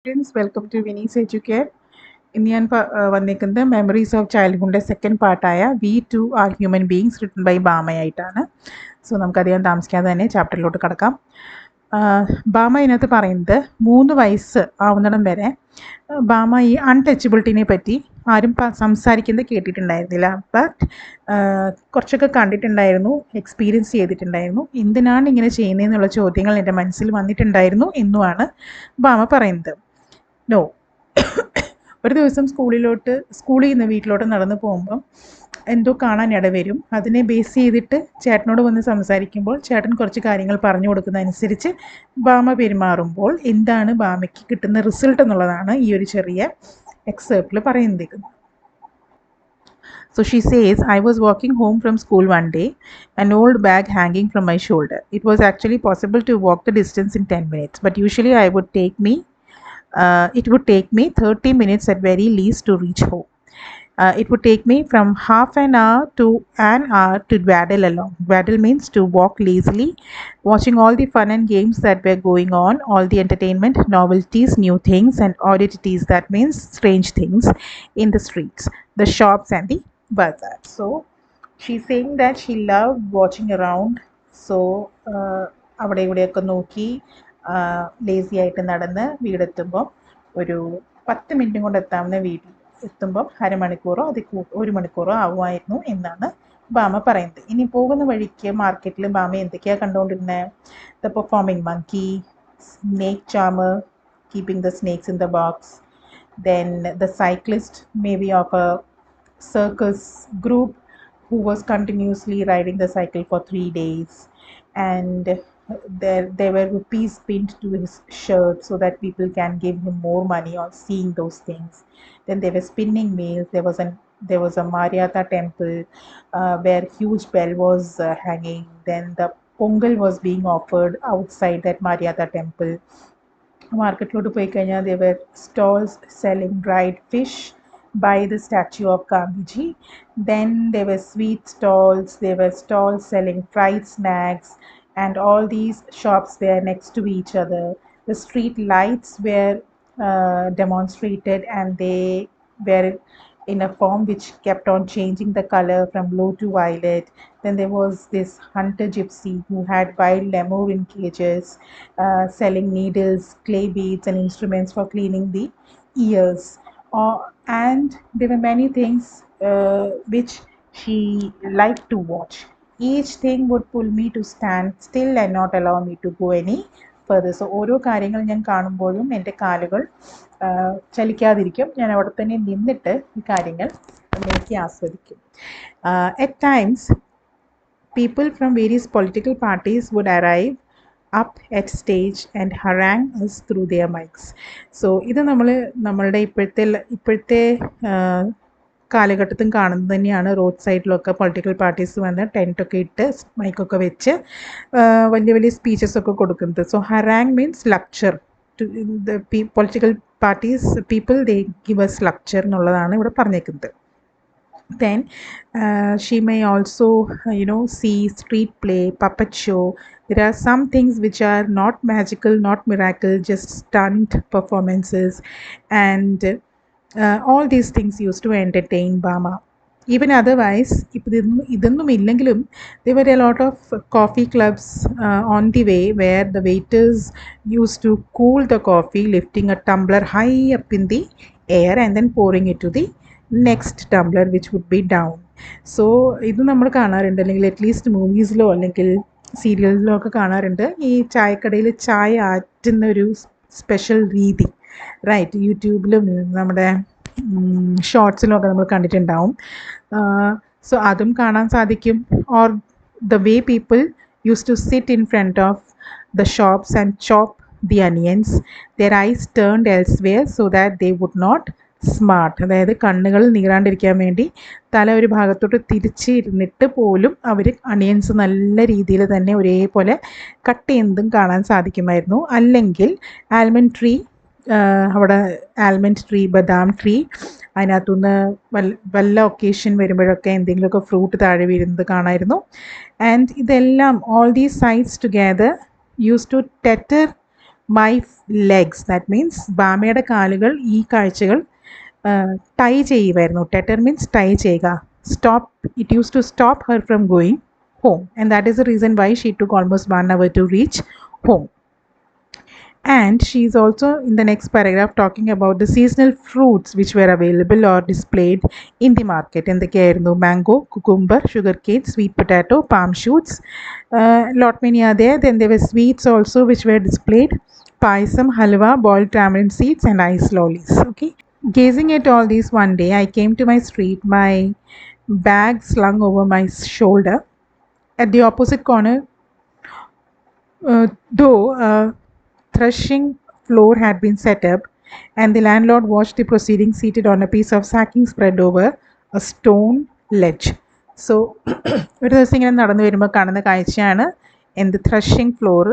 Friends, welcome to Vinny's Educare. ഇന്ന് ഞാൻ വന്നിരിക്കുന്നത് മെമ്മറീസ് ഓഫ് ചൈൽഡ്ഹുഡിൻ്റെ സെക്കൻഡ് പാർട്ടായ we too are human beings written by ബാമയായിട്ടാണ്. സോ നമുക്കധികം താമസിക്കാതെ തന്നെ ചാപ്റ്ററിലോട്ട് കിടക്കാം. ബാമ ഇതിനകത്ത് പറയുന്നത് 3 വയസ്സ് ആവുന്നിടം വരെ ബാമ ഈ അൺടച്ചബിലിറ്റിനെ പറ്റി ആരും സംസാരിക്കുന്നത് കേട്ടിട്ടുണ്ടായിരുന്നില്ല. ബട്ട് കുറച്ചൊക്കെ കണ്ടിട്ടുണ്ടായിരുന്നു, എക്സ്പീരിയൻസ് ചെയ്തിട്ടുണ്ടായിരുന്നു. എന്തിനാണ് ഇങ്ങനെ ചെയ്യുന്നതെന്നുള്ള ചോദ്യങ്ങൾ എൻ്റെ മനസ്സിൽ വന്നിട്ടുണ്ടായിരുന്നു എന്നുമാണ് ബാമ പറയുന്നത്. നോ, ഒരു ദിവസം സ്കൂളിൽ നിന്ന് വീട്ടിലോട്ട് നടന്നു പോകുമ്പം എന്തോ കാണാൻ ഇടവരും. അതിനെ ബേസ് ചെയ്തിട്ട് ചേട്ടനോട് വന്ന് സംസാരിക്കുമ്പോൾ ചേട്ടൻ കുറച്ച് കാര്യങ്ങൾ പറഞ്ഞു കൊടുക്കുന്നതനുസരിച്ച് ബാമ പെരുമാറുമ്പോൾ എന്താണ് ബാമയ്ക്ക് കിട്ടുന്ന റിസൾട്ട് എന്നുള്ളതാണ് ഈ ഒരു ചെറിയ എക്സേർട്ടിൽ പറയുന്നത്. So she says, I was walking home from school one day, an old bag hanging from my shoulder. It was actually possible to walk the distance in 10 minutes, but usually it would take me 30 minutes at very least to reach home. It would take me from half an hour to an hour to waddle along. Waddle means to walk lazily, watching all the fun and games that were going on, all the entertainment, novelties, new things, and oddities, that means strange things, in the streets, the shops, and the bazaar. So she's saying that she loved watching around. So അവിടെ ഇവിടെയൊക്കെ നോക്കി lazy ആയിട്ട് നടന്ന് വീടെത്തുമ്പോൾ ഒരു 10 മിനിറ്റും കൊണ്ട് എത്താവുന്ന വീട്ടിൽ എത്തുമ്പോൾ അരമണിക്കൂറോ ഒരു മണിക്കൂറോ ആവുമായിരുന്നു എന്നാണ് ബാമ പറയുന്നത്. ഇനി പോകുന്ന വഴിക്ക് മാർക്കറ്റിൽ ബാമ എന്തൊക്കെയാണ് കണ്ടുകൊണ്ടിരുന്നത്? The performing monkey, snake charmer, keeping the snakes in the box, then the cyclist, maybe of a circus group, who was continuously riding the cycle for 3 days, and there were rupees pinned to his shirt so that people can give him more money on seeing those things. Then there were spinning wheels. There was a Mariata temple where huge bell was hanging. Then the pongal was being offered outside that Mariata temple. മാർക്കറ്റിലോട്ട് പോയി കഴിഞ്ഞാൽ there were stalls selling dried fish by the statue of Gandhiji. Then there were sweet stalls. There were stalls selling fried snacks, and all these shops were next to each other. The street lights were demonstrated, and they were in a form which kept on changing the color from blue to violet. Then there was this hunter gypsy who had wild lemur in cages, selling needles, clay beads, and instruments for cleaning the ears. And there were many things which she liked to watch. Each thing would pull me to stand still and not allow me to go any further. So ഓരോ കാര്യങ്ങൾ ഞാൻ കാണുമ്പോഴും എൻ്റെ കാലുകൾ ചലിക്കാതിരിക്കും. ഞാൻ അവിടെ തന്നെ നിന്നിട്ട് ഈ കാര്യങ്ങൾ നോക്കി ആസ്വദിക്കും. At times, people from various political parties would arrive up at stage and harangue us through their mics. So ഇത് നമ്മളുടെ ഇപ്പോഴത്തെ കാലഘട്ടത്തും കാണുന്നത് തന്നെയാണ്. റോഡ് സൈഡിലൊക്കെ പൊളിറ്റിക്കൽ പാർട്ടീസ് വന്ന് ടെൻറ്റൊക്കെ ഇട്ട് മൈക്കൊക്കെ വെച്ച് വലിയ വലിയ സ്പീച്ചസൊക്കെ കൊടുക്കുന്നത്. So harangue means lecture to the political parties people, they give as lecture എന്നുള്ളതാണ് ഇവിടെ പറഞ്ഞേക്കുന്നത്. Then she may also see street play, puppet show. There are some things which are not magical, not miracle, just stunt performances, and all these things used to entertain Bama. Even otherwise, ഇതൊന്നും ഇല്ലെങ്കിലും there were a lot of coffee clubs on the way, where the waiters used to cool the coffee, lifting a tumbler high up in the air and then pouring it to the next tumbler, which would be down. So ഇത് നമ്മൾ കാണാറുണ്ട്, അല്ലെങ്കിൽ at least മൂവീസിലോ അല്ലെങ്കിൽ സീരിയലിലോ ഒക്കെ കാണാറുണ്ട്. ഈ ചായക്കടയിൽ ചായ ആറ്റുന്ന ഒരു സ്പെഷ്യൽ രീതി, റൈറ്റ്? യൂട്യൂബിലും നമ്മുടെ ഷോർട്സിലും ഒക്കെ നമ്മൾ കണ്ടിട്ടുണ്ടാവും. സോ അതും കാണാൻ സാധിക്കും. Or the way people use to sit in front of the shops and chop the onions, their eyes turned elsewhere so that they would not smart. അതായത് കണ്ണുകൾ നീറാണ്ടിരിക്കാൻ വേണ്ടി തല ഒരു ഭാഗത്തോട്ട് തിരിച്ചിരുന്നിട്ട് പോലും അവർ അണിയൻസ് നല്ല രീതിയിൽ തന്നെ ഒരേപോലെ കട്ട് ചെയ്യുന്നതും കാണാൻ സാധിക്കുമായിരുന്നു. അല്ലെങ്കിൽ ആൽമണ്ട് ട്രീ, അവിടെ ആൽമണ്ട് ട്രീ, ബദാം ട്രീ, അതിനകത്തുനിന്ന് വല്ല ഒക്കേഷൻ വരുമ്പോഴൊക്കെ എന്തെങ്കിലുമൊക്കെ ഫ്രൂട്ട് താഴെ വീഴുന്നത് കാണാമായിരുന്നു. ആൻഡ് ഇതെല്ലാം, all these sights together used to tether my legs. That means ബാമയുടെ കാലുകൾ ഈ കാഴ്ചകൾ ടൈ ചെയ്യുമായിരുന്നു. ടെറ്റർ മീൻസ് ടൈ ചെയ്യുക. Stop, it used to stop her from going home, and that is the reason why she took almost 1 hour to reach home. And she is also in the next paragraph talking about the seasonal fruits which were available or displayed in the market. എന്തൊക്കെയായിരുന്നു? mango, cucumber, sugarcane, sweet potato, palm shoots, lot many are there. Then there were sweets also which were displayed: payasam, halwa, boiled tamarind seeds, and ice lollies. Okay, gazing at all these, one day I came to my street, my bag slung over my shoulder. At the opposite corner, though a threshing floor had been set up, and the landlord watched the proceedings seated on a piece of sacking spread over a stone ledge. So ഒരു ദിവസം ഇങ്ങനെ നടന്നു വരുമ്പോൾ കാണുന്ന കാഴ്ചയാണ് എന്ത്? Threshing floor.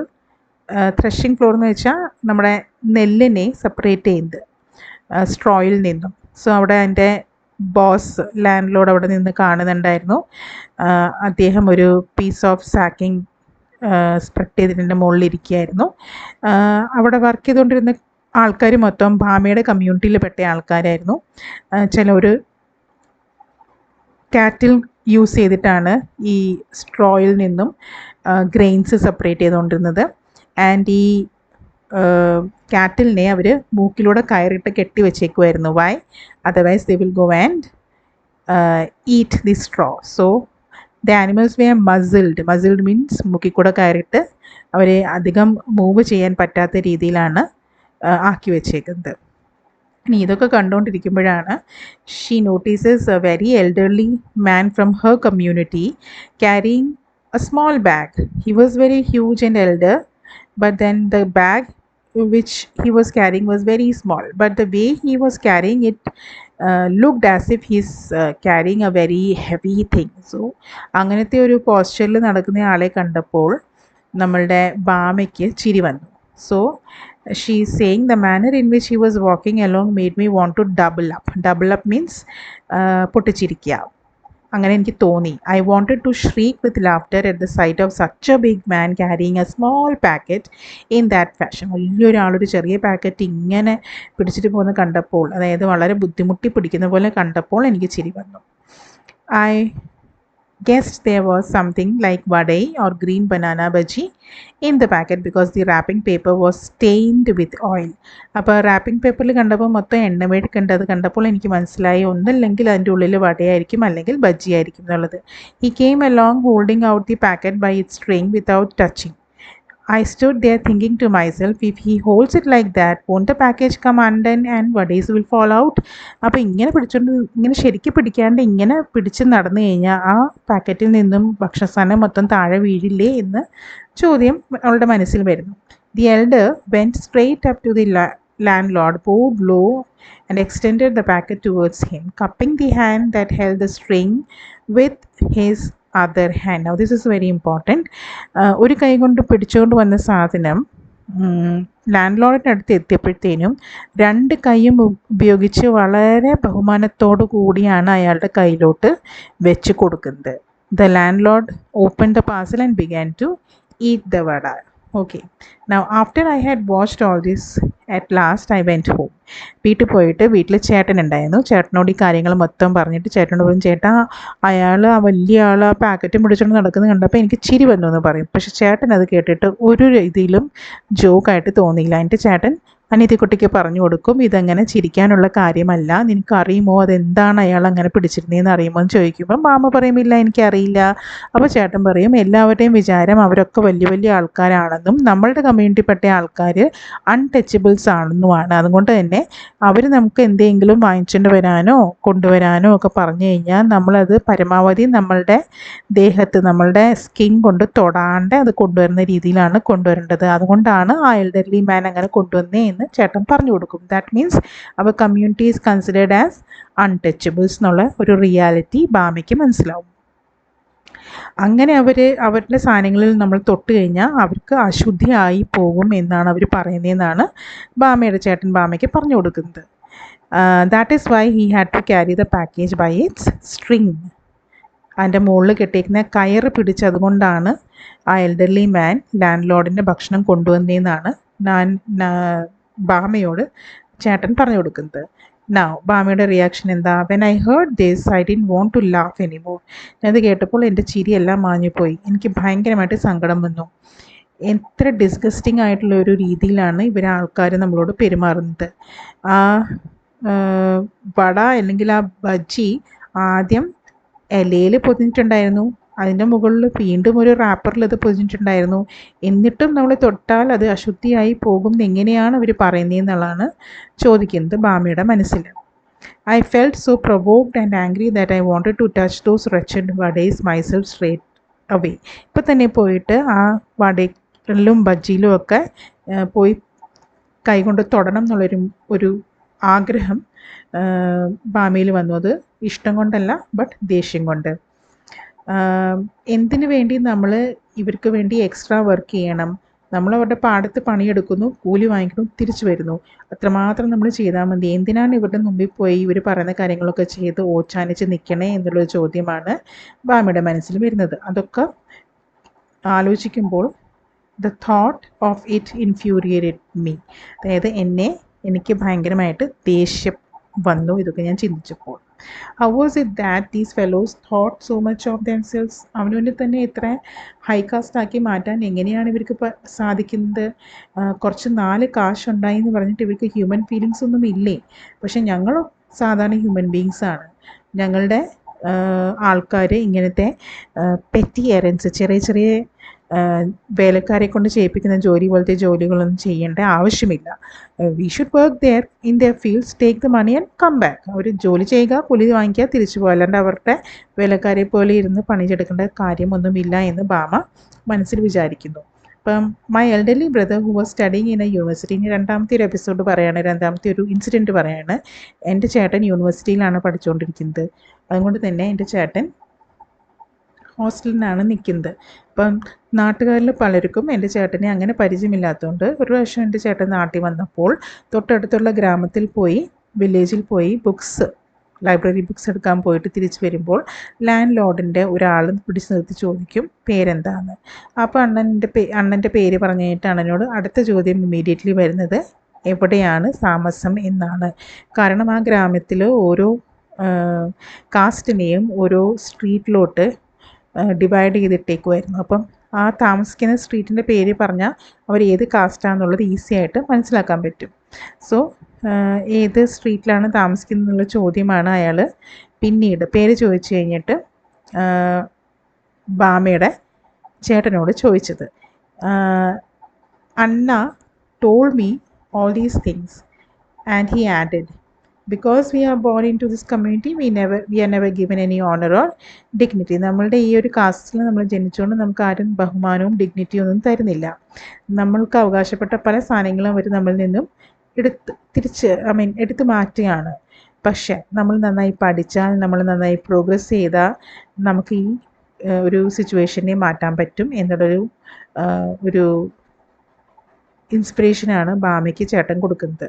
Threshing floor എന്ന് വെച്ചാൽ നമ്മുടെ നെല്ലിനെ സെപ്പറേറ്റ് ചെയ്യുന്നത് സ്ട്രോയിൽ നിന്നും. സോ അവിടെ എൻ്റെ ബോസ്, ലാൻഡ് ലോഡ് അവിടെ നിന്ന് കാണുന്നുണ്ടായിരുന്നു. അദ്ദേഹം ഒരു പീസ് ഓഫ് സാക്കിങ് സ്പ്രെഡ് ചെയ്തിട്ട് മുകളിലിരിക്കുകയായിരുന്നു. അവിടെ വർക്ക് ചെയ്തുകൊണ്ടിരുന്ന ആൾക്കാർ മൊത്തം ഭാമയുടെ കമ്മ്യൂണിറ്റിയിൽ പെട്ട ആൾക്കാരായിരുന്നു. ചിലർ കാറ്റിൽ യൂസ് ചെയ്തിട്ടാണ് ഈ സ്ട്രോയിൽ നിന്നും ഗ്രെയിൻസ് സെപ്പറേറ്റ് ചെയ്തുകൊണ്ടിരുന്നത്. ആൻഡ് ഈ കാറ്റിലിനെ അവർ മൂക്കിലൂടെ കയറിട്ട് കെട്ടി വെച്ചേക്കുമായിരുന്നു. Why? Otherwise they will go and eat the straw. So the animals were muzzled. Muzzled means മൂക്കിൽ കൂടെ കയറിയിട്ട് അവരെ അധികം മൂവ് ചെയ്യാൻ പറ്റാത്ത രീതിയിലാണ് ആക്കി വെച്ചേക്കുന്നത്. ഇനി ഇതൊക്കെ കണ്ടുകൊണ്ടിരിക്കുമ്പോഴാണ് she notices a very elderly man from her community carrying a small bag. He was very huge and elder, but then the bag which he was carrying was very small, but the way he was carrying it looked as if he's carrying a very heavy thing. So അങ്ങനത്തെ ഒരു പോസ്ചറിൽ നടക്കുന്ന ആളെ കണ്ടപ്പോൾ നമ്മളുടെ ബാമയ്ക്ക് ചിരി വന്നു. So she is saying the manner in which he was walking along made me want to double up. Double up means പൊട്ടിച്ചിരിക്കുക. അങ്ങനെ എനിക്ക് തോന്നി. I wanted to shriek with laughter at the sight of such a big man carrying a small packet in that fashion. വലിയൊരാളൊരു ചെറിയ packet ഇങ്ങനെ പിടിച്ചിട്ട് പോകുന്ന കണ്ടപ്പോൾ, അതായത് വളരെ ബുദ്ധിമുട്ടി പിടിക്കുന്ന പോലെ കണ്ടപ്പോൾ എനിക്ക് ചിരി വന്നു. I guessed there was something like vadai or green banana bhaji in the packet because the wrapping paper was stained with oil. അപ്പോൾ റാപ്പിംഗ് പേപ്പറിൽ കണ്ടപ്പോൾ മൊത്തം എണ്ണ മേടിക്കേണ്ടത് കണ്ടപ്പോൾ എനിക്ക് മനസ്സിലായി ഒന്നല്ലെങ്കിൽ അതിൻ്റെ ഉള്ളിൽ വടയായിരിക്കും അല്ലെങ്കിൽ ബജ്ജി ആയിരിക്കും എന്നുള്ളത്. He came along holding out the packet by its string without touching. I stood there thinking to myself, if he holds it like that, won't the package come undone and vadais will fall out? അപ്പോൾ ഇങ്ങനെ പിടിച്ചുകൊണ്ട്, ഇങ്ങനെ ശരിക്കും പിടിക്കാണ്ട് ഇങ്ങനെ പിടിച്ച് നടന്നു കഴിഞ്ഞാൽ ആ പാക്കറ്റിൽ നിന്നും ഭക്ഷണസാധനം മൊത്തം താഴെ വീഴില്ലേ എന്ന് ചോദ്യം അവളുടെ മനസ്സിൽ വരുന്നു. The elder went straight up to the landlord, bowed low and extended the packet towards him, cupping the hand that held the string with his other hand. Now this is very important. ഒരു കൈ കൊണ്ട് പിടിച്ചുകൊണ്ട് വന്ന സാധനം land ലോഡിൻ്റെ അടുത്ത് എത്തിയപ്പോഴത്തേനും രണ്ട് കൈയും ഉപയോഗിച്ച് വളരെ ബഹുമാനത്തോടു കൂടിയാണ് അയാളുടെ കയ്യിലോട്ട് വെച്ച് കൊടുക്കുന്നത്. The landlord opened the parcel and began to eat the vada. Okay, now after I had watched all this, at last I went home. വീട്ടിൽ പോയിട്ട് വീട്ടിൽ ചേട്ടൻ ഉണ്ടായിരുന്നു. ചേട്ടനോട് ഈ കാര്യങ്ങൾ മൊത്തം പറഞ്ഞിട്ട് ചേട്ടനോട് പറയും, ചേട്ടാ അയാൾ ആ വലിയ ആൾ ആ പാക്കറ്റും പിടിച്ചുകൊണ്ട് നടക്കുന്നത് കണ്ടപ്പോൾ എനിക്ക് ചിരി വന്നു എന്ന് പറയും. പക്ഷെ ചേട്ടൻ അത് കേട്ടിട്ട് ഒരു രീതിയിലും ജോക്കായിട്ട് തോന്നിയില്ല. എൻ്റെ ചേട്ടൻ അനിയത്തിക്കുട്ടിക്ക് പറഞ്ഞു കൊടുക്കും, ഇതങ്ങനെ ചിരിക്കാനുള്ള കാര്യമല്ല, നിനക്കറിയുമോ അതെന്താണ് അയാൾ അങ്ങനെ പിടിച്ചിരുന്നതെന്ന് അറിയുമോ എന്ന് ചോദിക്കുമ്പം മാമ പറയുമില്ല എനിക്കറിയില്ല. അപ്പോൾ ചേട്ടൻ പറയും, എല്ലാവരുടെയും വിചാരം അവരൊക്കെ വലിയ വലിയ ആൾക്കാരാണെന്നും നമ്മളുടെ കമ്മ്യൂണിറ്റിപ്പെട്ട ആൾക്കാർ അൺടച്ചബിൾസ് ആണെന്നുമാണ്. അതുകൊണ്ട് തന്നെ അവർ നമുക്ക് എന്തെങ്കിലും വാങ്ങിച്ചുകൊണ്ട് വരാനോ കൊണ്ടുവരാനോ ഒക്കെ പറഞ്ഞു കഴിഞ്ഞാൽ നമ്മളത് പരമാവധി നമ്മളുടെ ദേഹത്ത് നമ്മളുടെ സ്കിൻ കൊണ്ട് തൊടാണ്ട് അത് കൊണ്ടുവരുന്ന രീതിയിലാണ് കൊണ്ടുവരേണ്ടത്. അതുകൊണ്ടാണ് ആ എൽഡർലി മാൻ അങ്ങനെ കൊണ്ടുവന്നേ എന്ന് ചേട്ടൻ പറഞ്ഞു കൊടുക്കും. ദാറ്റ് മീൻസ് അവർ community is considered as untouchables എന്നുള്ള ഒരു റിയാലിറ്റി ബാമയ്ക്ക് മനസ്സിലാവും. അങ്ങനെ അവരുടെ സാധനങ്ങളിൽ നമ്മൾ തൊട്ട് കഴിഞ്ഞാൽ അവർക്ക് അശുദ്ധിയായി പോകും എന്നാണ് അവർ പറയുന്നതെന്നാണ് ബാമയുടെ ചേട്ടൻ ബാമയ്ക്ക് പറഞ്ഞു കൊടുക്കുന്നത്. That is why he had to carry the package by its string. അതിൻ്റെ മുകളിൽ കെട്ടിയിരിക്കുന്ന കയറ് പിടിച്ചതുകൊണ്ടാണ് ആ എൽഡർലി മാൻ ലാൻഡ് ലോഡിൻ്റെ ഭക്ഷണം കൊണ്ടുവന്നതെന്നാണ് ബാമയോട് ചേട്ടൻ പറഞ്ഞു കൊടുക്കുന്നത്. നൗ ബാമയുടെ റിയാക്ഷൻ എന്താ? When I heard this I didn't want to laugh anymore. ഞാനത് കേട്ടപ്പോൾ എൻ്റെ ചിരിയെല്ലാം മാഞ്ഞുപോയി. എനിക്ക് ഭയങ്കരമായിട്ട് സങ്കടം വന്നു. എത്ര ഡിസ്ഗസ്റ്റിംഗ് ആയിട്ടുള്ള ഒരു രീതിയിലാണ് ഇവർ ആൾക്കാർ നമ്മളോട് പെരുമാറുന്നത്. ആ വട അല്ലെങ്കിൽ ആ ബജ്ജി ആദ്യം ഇലയിൽ പൊതിഞ്ഞിട്ടുണ്ടായിരുന്നു, അതിൻ്റെ മുകളിൽ വീണ്ടും ഒരു റാപ്പറിൽ അത് പൊതിഞ്ഞിട്ടുണ്ടായിരുന്നു. എന്നിട്ടും നമ്മൾ തൊട്ടാൽ അത് അശുദ്ധിയായി പോകും എങ്ങനെയാണ് അവർ പറയുന്നതെന്നുള്ളതാണ് ചോദിക്കുന്നത് ബാമയുടെ മനസ്സിൽ. I felt so provoked and angry that I wanted to touch those wretched vadais myself straight away. ഇപ്പം തന്നെ പോയിട്ട് ആ വടയിലും ബജ്ജിയിലും ഒക്കെ പോയി കൈകൊണ്ട് തൊടണം ഒരു ആഗ്രഹം ബാമയിൽ വന്നു. അത് ഇഷ്ടം കൊണ്ടല്ല, ബട്ട് ദേഷ്യം കൊണ്ട്. എന്തിനു വേണ്ടി നമ്മൾ ഇവർക്ക് വേണ്ടി എക്സ്ട്രാ വർക്ക് ചെയ്യണം? നമ്മൾ അവരുടെ പാടത്ത് പണിയെടുക്കുന്നു, കൂലി വാങ്ങിക്കുന്നു, തിരിച്ചു വരുന്നു, അത്രമാത്രം നമ്മൾ ചെയ്താൽ മതി. എന്തിനാണ് ഇവരുടെ മുമ്പിൽ പോയി ഇവർ പറയുന്ന കാര്യങ്ങളൊക്കെ ചെയ്ത് ഓച്ചാനിച്ച് നിൽക്കണേ എന്നുള്ളൊരു ചോദ്യമാണ് ബാമയുടെ മനസ്സിൽ വരുന്നത്. അതൊക്കെ ആലോചിക്കുമ്പോൾ the thought of it infuriated me. അതായത് എനിക്ക് ഭയങ്കരമായിട്ട് ദേഷ്യം വന്നു ഇതൊക്കെ ഞാൻ ചിന്തിച്ചപ്പോൾ. How was it that these fellows thought so much of themselves? അവനവനെ തന്നെ ഇത്ര ഹൈ കാസ്റ്റ് ആക്കി മാറ്റാൻ എങ്ങനെയാണ് ഇവർക്ക് സാധിക്കുന്നത്? കുറച്ച് 4 കാശുണ്ടായി എന്ന് പറഞ്ഞിട്ട് ഇവർക്ക് ഹ്യൂമൻ ഫീലിങ്സ് ഒന്നും ഇല്ലേ? പക്ഷെ ഞങ്ങൾ സാധാരണ ഹ്യൂമൻ ബീങ്സാണ്. ഞങ്ങളുടെ ആൾക്കാർ ഇങ്ങനത്തെ പെറ്റി എറൻസ്, ചെറിയ ചെറിയ വേലക്കാരെ കൊണ്ട് ചെയ്യിപ്പിക്കുന്ന ജോലി പോലത്തെ ജോലികളൊന്നും ചെയ്യേണ്ട ആവശ്യമില്ല. We should work there in their fields, take the money and come back. അവർ ജോലി ചെയ്യുക, കൂലി വാങ്ങിക്കുക, തിരിച്ചു പോകുക. അല്ലാണ്ട് അവരുടെ വേലക്കാരെ പോലെ ഇരുന്ന് പണിയെടുക്കേണ്ട കാര്യമൊന്നുമില്ല എന്ന് ബാമ മനസ്സിൽ വിചാരിക്കുന്നു. അപ്പം my elderly brother who was studying in A university, ഇനി രണ്ടാമത്തെ ഒരു എപ്പിസോഡ് പറയാണ്, രണ്ടാമത്തെ ഒരു ഇൻസിഡൻറ്റ് പറയാണ്. എൻ്റെ ചേട്ടൻ യൂണിവേഴ്സിറ്റിയിലാണ് പഠിച്ചുകൊണ്ടിരിക്കുന്നത്. അതുകൊണ്ട് തന്നെ എൻ്റെ ചേട്ടൻ ഹോസ്റ്റലിനാണ് നിൽക്കുന്നത്. അപ്പം നാട്ടുകാരിൽ പലർക്കും എൻ്റെ ചേട്ടനെ അങ്ങനെ പരിചയമില്ലാത്തതുകൊണ്ട് ഒരു പ്രാവശ്യം എൻ്റെ ചേട്ടൻ നാട്ടിൽ വന്നപ്പോൾ തൊട്ടടുത്തുള്ള ഗ്രാമത്തിൽ പോയി, വില്ലേജിൽ പോയി ലൈബ്രറി ബുക്സ് എടുക്കാൻ പോയിട്ട് തിരിച്ച് വരുമ്പോൾ ലാൻഡ് ലോർഡിൻ്റെ ഒരാൾ പിടിച്ച് നിർത്തി ചോദിക്കും പേരെന്താന്ന്. അപ്പോൾ അണ്ണൻ്റെ പേര് പറഞ്ഞു കഴിഞ്ഞിട്ട് അണ്ണനോട് അടുത്ത ചോദ്യം ഇമ്മീഡിയറ്റ്ലി വരുന്നത് എവിടെയാണ് താമസം എന്നാണ്. കാരണം ആ ഗ്രാമത്തിൽ ഓരോ കാസ്റ്റിനെയും ഓരോ സ്ട്രീറ്റിലോട്ട് ഡിവൈഡ് ചെയ്തിട്ടേക്കുമായിരുന്നു. അപ്പം ആ താമസിക്കുന്ന സ്ട്രീറ്റിൻ്റെ പേര് പറഞ്ഞാൽ അവർ ഏത് കാസ്റ്റാണെന്നുള്ളത് ഈസി ആയിട്ട് മനസ്സിലാക്കാൻ പറ്റും. സോ ഏത് സ്ട്രീറ്റിലാണ് താമസിക്കുന്നത് എന്നുള്ള ചോദ്യമാണ് അയാൾ പിന്നീട് പേര് ചോദിച്ചു കഴിഞ്ഞിട്ട് ബാമയുടെ ചേട്ടനോട് ചോദിച്ചത്. അണ്ണ told me all these things and he added, because we are born into this community we are never given any honor or dignity. നമ്മളുടെ ഈ ഒരു കാസ്റ്റിൽ നമ്മൾ ജനിച്ചുകൊണ്ട് നമുക്ക് ആരും ബഹുമാനവും ഡിഗ്നിറ്റിയും ഒന്നും തരുന്നില്ല. നമ്മൾക്ക് അവകാശപ്പെട്ട പല സാധനങ്ങളും അവർ നമ്മളിൽ നിന്നും എടുത്തു മാറ്റുകയാണ്. പക്ഷേ നമ്മൾ നന്നായി പഠിച്ചാൽ, നമ്മൾ നന്നായി പ്രോഗ്രസ് ചെയ്താൽ നമുക്ക് ഈ ഒരു സിറ്റുവേഷനെ മാറ്റാൻ പറ്റും എന്നുള്ളൊരു ഒരു ഇൻസ്പിറേഷനാണ് ബാമയ്ക്ക് ചേട്ടൻ കൊടുക്കുന്നത്.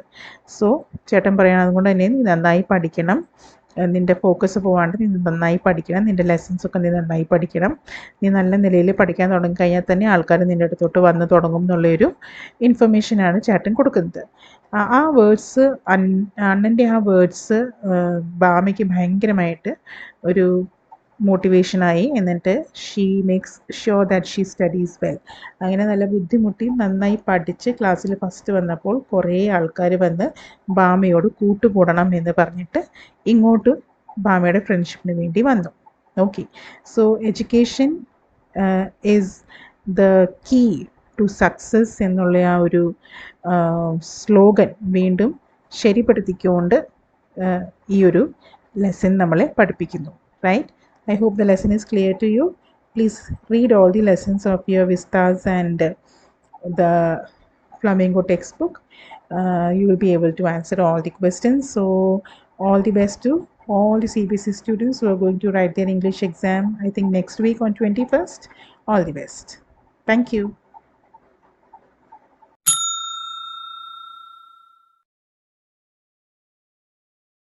സോ ചേട്ടൻ പറയണം, അതുകൊണ്ട് തന്നെ നീ നന്നായി പഠിക്കണം, നിൻ്റെ ഫോക്കസ് പോകാണ്ട് നീ നന്നായി പഠിക്കണം, നിൻ്റെ ലെസൺസൊക്കെ നീ നന്നായി പഠിക്കണം, നീ നല്ല നിലയിൽ പഠിക്കാൻ തുടങ്ങിക്കഴിഞ്ഞാൽ തന്നെ ആൾക്കാർ നിൻ്റെ അടുത്തോട്ട് വന്ന് തുടങ്ങും എന്നുള്ളൊരു ഇൻഫർമേഷനാണ് ചേട്ടൻ കൊടുക്കുന്നത്. ആ വേർഡ്സ്, അണ്ണൻ്റെ ആ വേർഡ്സ് ബാമയ്ക്ക് ഭയങ്കരമായിട്ട് ഒരു മോട്ടിവേഷനായി. എന്നിട്ട് she makes sure that she studies well. അങ്ങനെ നല്ല ബുദ്ധിമുട്ടി നന്നായി പഠിച്ച് ക്ലാസ്സിൽ ഫസ്റ്റ് വന്നപ്പോൾ കുറേ ആൾക്കാർ വന്ന് ബാമയോട് കൂട്ടുകൂടണം എന്ന് പറഞ്ഞിട്ട് ഇങ്ങോട്ട് ബാമയുടെ ഫ്രണ്ട്ഷിപ്പിന് വേണ്ടി വന്നു. Okay, so education is the key to success എന്നുള്ള ആ ഒരു സ്ലോഗൻ വീണ്ടും ശരിപ്പെടുത്തിക്കൊണ്ട് ഈ ഒരു ലെസൺ നമ്മളെ പഠിപ്പിക്കുന്നു. Right? I hope the lesson is clear to you. Please read all the lessons of your Vistas and the Flamingo textbook. You will be able to answer all the questions. So all the best to all the CBSE students who are going to write their English exam, I think next week on 21st. All the best. Thank you.